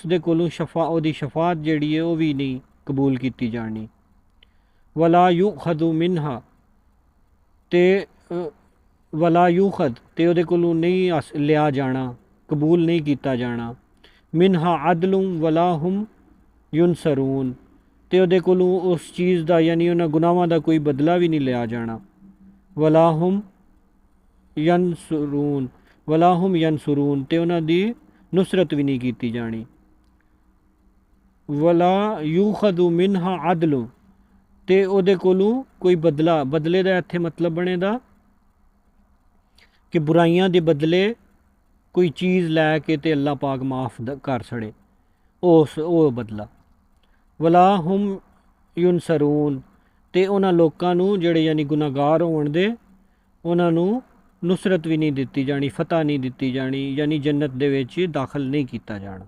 दे कोलों ओदी शफात जिहड़ी है वह भी नहीं कबूल की जानी। वला यूखदु मिनहा ते वला यूखद ते ओदे कोलों नहीं लिया जाना, कबूल नहीं किया जाना। मिनहा अदलुम वला हुम युनसरून ते ओदे कोलों उस चीज़ का यानी उन्हां गुनाहां का कोई बदला भी नहीं लिया जाना। वला हुम यनसरून ते उन्हां दी नुसरत भी नहीं की जानी। वला यूखदु मिनहा अदलु ते ओदे कोलों कोई बदले का इत्थे मतलब बने दा कि बुराइयां दे बदले कोई चीज़ लैके ते अल्लाह पाक माफ़ कर छड़े, ओ बदला। वला हुम युनसरून ते उन्हां लोकां नूं जिहड़े यानी गुनाहगार होण दे उन्हां नूं नुसरत भी नहीं दित्ती जानी, फतह नहीं दित्ती जानी, यानी जन्नत दे विच दाखल नहीं किया जाना।